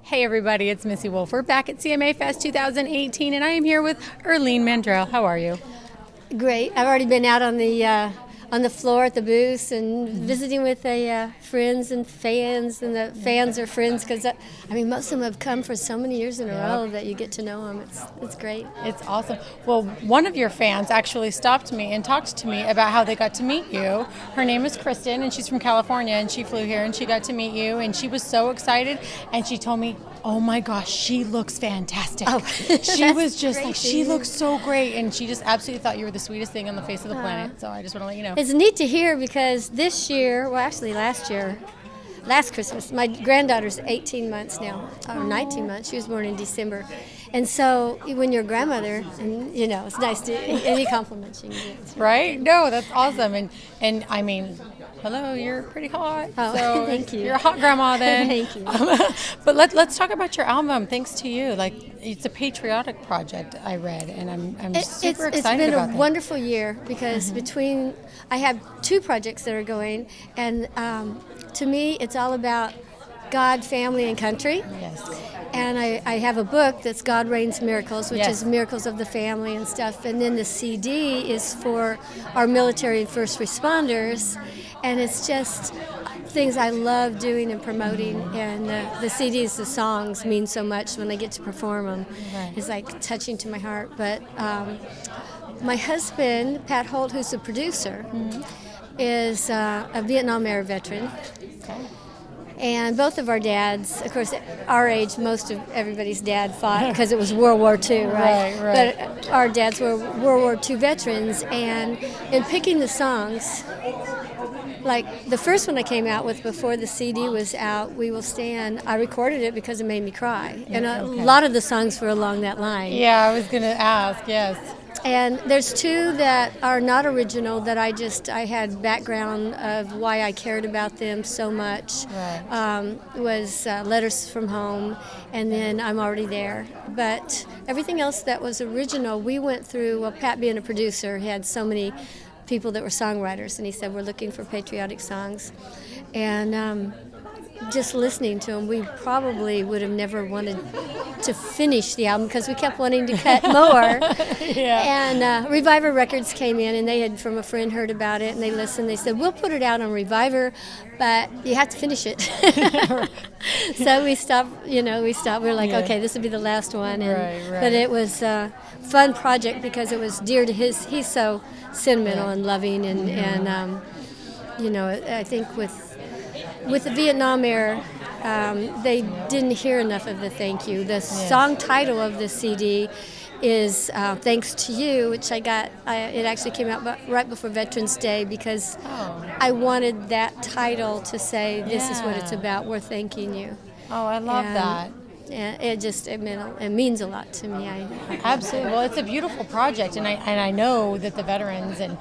Hey everybody, it's Missy Wolf. We're back at CMA Fest 2018 and I am here with Irlene Mandrell. How are you? Great. I've already been out on the floor at the booth and visiting with the friends and the fans are friends because most of them have come for so many years in a row that you get to know them. It's great. It's awesome. Well, one of your fans actually stopped me and talked to me about how they got to meet you. Her name is Kristen and she's from California and she flew here and she got to meet you and she was so excited and she told me, oh my gosh, she looks fantastic. Oh, she was just great like, to she hear. looks so great and she just absolutely thought you were the sweetest thing on the face of the planet. So I just want to let you know. It's neat to hear because this year, well, actually last Christmas, my granddaughter's 18 months now, or 19 months. She was born in December. And so when you're a grandmother, and it's nice to any compliments you can get. Right? No, that's awesome. And I mean, hello, you're pretty hot. Oh, so thank you. You're a hot grandma then. Thank you. But let's talk about your album. Thanks to you. Like, it's a patriotic project, I read, and I'm super excited about It's been that. a wonderful year because I have two projects that are going, and to me, it's all about God, family, and country. Yes. And I have a book that's God Reigns Miracles, which Yes. is miracles of the family and stuff. And then the CD is for our military and first responders. And it's just things I love doing and promoting. And the CDs, the songs mean so much when I get to perform them. Right. It's like touching to my heart. But my husband, Pat Holt, who's the producer, is a Vietnam era veteran. Okay. And both of our dads, of course, our age, most of everybody's dad fought because it was World War II, right? Right. But our dads were World War II veterans, and in picking the songs, like the first one I came out with before the CD was out, We Will Stand, I recorded it because it made me cry. And a lot of the songs were along that line. Yeah, I was going to ask, yes. And there's two that are not original that I had background of why I cared about them so much. Right. Was Letters from Home, and then I'm Already There. But everything else that was original, we went through, well, Pat being a producer, he had so many people that were songwriters, and he said, we're looking for patriotic songs. And just listening to them, we probably would have never wanted to finish the album because we kept wanting to cut more. Yeah. And Reviver Records came in, and they had, from a friend, heard about it, and they listened. They said, we'll put it out on Reviver, but you have to finish it. So we stopped. We were like, Yeah. okay, this will be the last one. And, Right. But it was a fun project because it was dear to he's so sentimental and loving, and I think with the Vietnam era, they didn't hear enough of the thank you. The song title of the CD is Thanks to You, which it actually came out right before Veterans Day because I wanted that title to say, this is what it's about, we're thanking you. Oh, I love And that. Yeah, it means a lot to me. Absolutely. Well, it's a beautiful project, and I know that the veterans and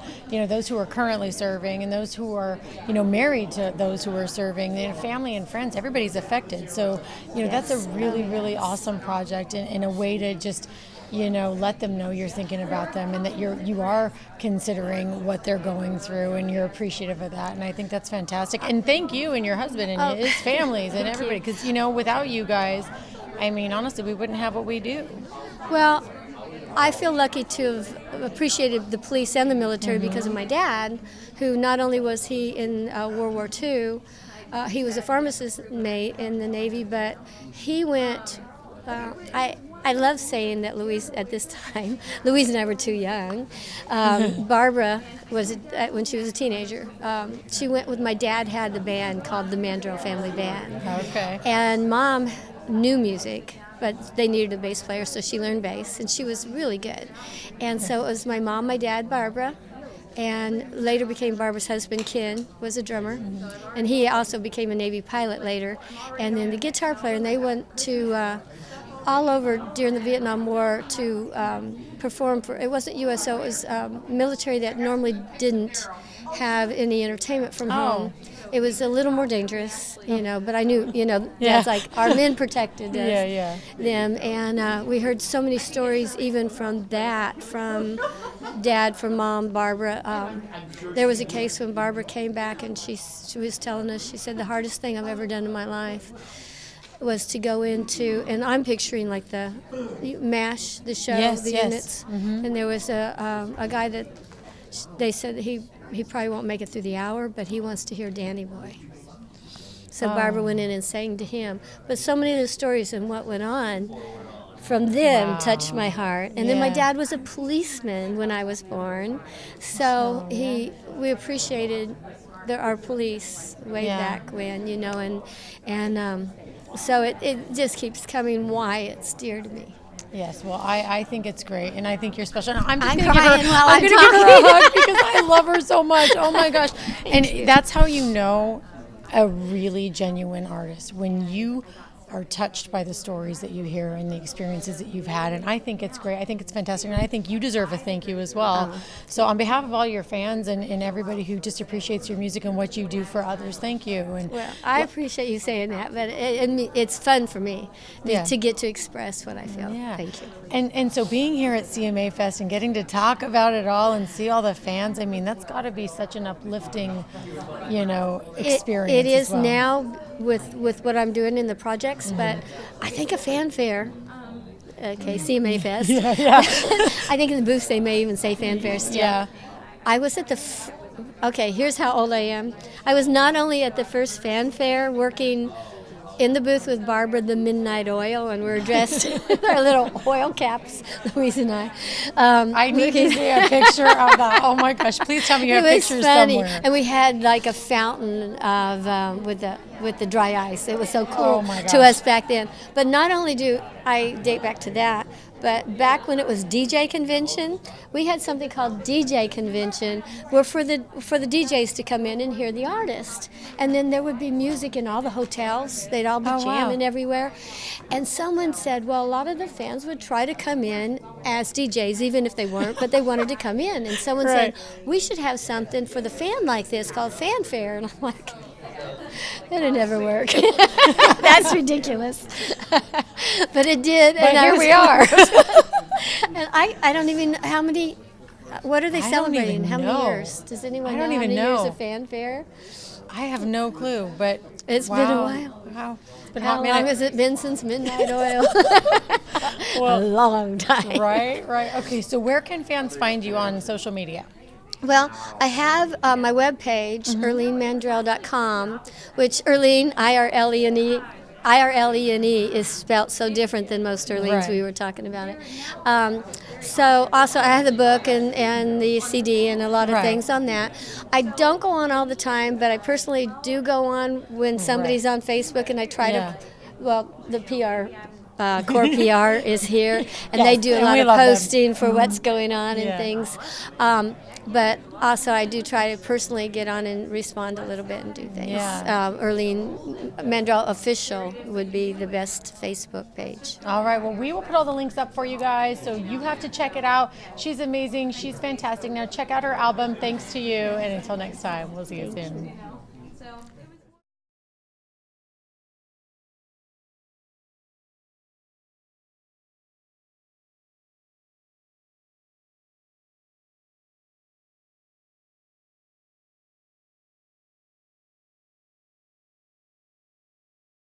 those who are currently serving and those who are married to those who are serving, their family and friends, everybody's affected. So that's a really really awesome project and a way to just let them know you're thinking about them and that you are considering what they're going through and you're appreciative of that. And I think that's fantastic. And thank you and your husband and his families and everybody, because without you guys, honestly, we wouldn't have what we do. Well, I feel lucky to have appreciated the police and the military because of my dad, who not only was he in World War II, he was a pharmacist mate in the Navy, but he went. I love saying that Louise, at this time, Louise and I were too young. Barbara was, when she was a teenager, she went with my dad, had the band called the Mandrell Family Band. Okay. And Mom knew music, but they needed a bass player, so she learned bass, and she was really good. And so it was my mom, my dad, Barbara, and later became Barbara's husband, Ken, was a drummer, and he also became a Navy pilot later, and then the guitar player, and they went to all over during the Vietnam War to perform for, it wasn't USO, it was military that normally didn't have any entertainment from home. It was a little more dangerous, but I knew, Dad's like, our men protected us, them. And we heard so many stories even from Dad, from Mom, Barbara. There was a case when Barbara came back and she was telling us, she said, the hardest thing I've ever done in my life was to go into, and I'm picturing like the MASH, the show, Yes, the yes. units, and there was a guy that they said he probably won't make it through the hour, but he wants to hear Danny Boy. So Barbara went in and sang to him. But so many of the stories and what went on from them touched my heart. And then my dad was a policeman when I was born, so we appreciated our police way back when, and so it just keeps coming why it's dear to me. Yes, well, I think it's great, and I think you're special. And I'm just I'm going to give crying her, while I'm I'm gonna give her a talking. hug because I love her so much. Oh my gosh! And that's how you know a really genuine artist, when you are touched by the stories that you hear and the experiences that you've had. And I think it's great. I think it's fantastic. And I think you deserve a thank you as well. So on behalf of all your fans and everybody who just appreciates your music and what you do for others, thank you. And Well, I appreciate you saying that, but it's fun for me to get to express what I feel. Thank you. And so being here at CMA Fest and getting to talk about it all and see all the fans, I mean, that's got to be such an uplifting, experience. It is as well. now with what I'm doing in the projects, but I think a fanfare. Okay, CMA Fest. I think in the booths they may even say fanfare still. Yeah. I was at okay, here's how old I am. I was not only at the first fanfare working in the booth with Barbara, the Midnight Oil, and we were dressed with our little oil caps, Louise and I. I need to see a picture of that. Oh my gosh! Please tell me you have pictures funny. somewhere. And we had like a fountain of with the dry ice. It was so cool my to gosh. us back then. But not only do I date back to that, but back when it was DJ convention, we had something called DJ convention, where for the DJs to come in and hear the artist, and then there would be music in all the hotels. They'd all be jamming everywhere. And someone said, well, a lot of the fans would try to come in as DJs, even if they weren't, but they wanted to come in. And someone said, we should have something for the fan like this called fanfare. And I'm like, that'd never work. That's ridiculous. But it did. But and here we are. And I don't even know how many. What are they I don't celebrating? even How many know. years? Does anyone I know don't how even many years know. of fanfare? I have no clue, but It's been a while. Wow. It's been a How hot long minute. has it been since Midnight Oil? Well, a long time. Right. Okay, so where can fans find you on social media? Well, I have my webpage, IrleneMandrell.com, which Irlene, I-R-L-E-N-E, is spelt so different than most Irlenes. We were talking about it. So also I have the book and the CD and a lot of things on that. I don't go on all the time, but I personally do go on when somebody's on Facebook, and I try to, well, the PR Core PR is here, and they do a lot of posting for what's going on and things. But also I do try to personally get on and respond a little bit and do things. Irlene Mandrell Official would be the best Facebook page. All right, well, we will put all the links up for you guys, so you have to check it out. She's amazing. She's fantastic. Now check out her album, Thanks to You, and until next time, we'll see you soon.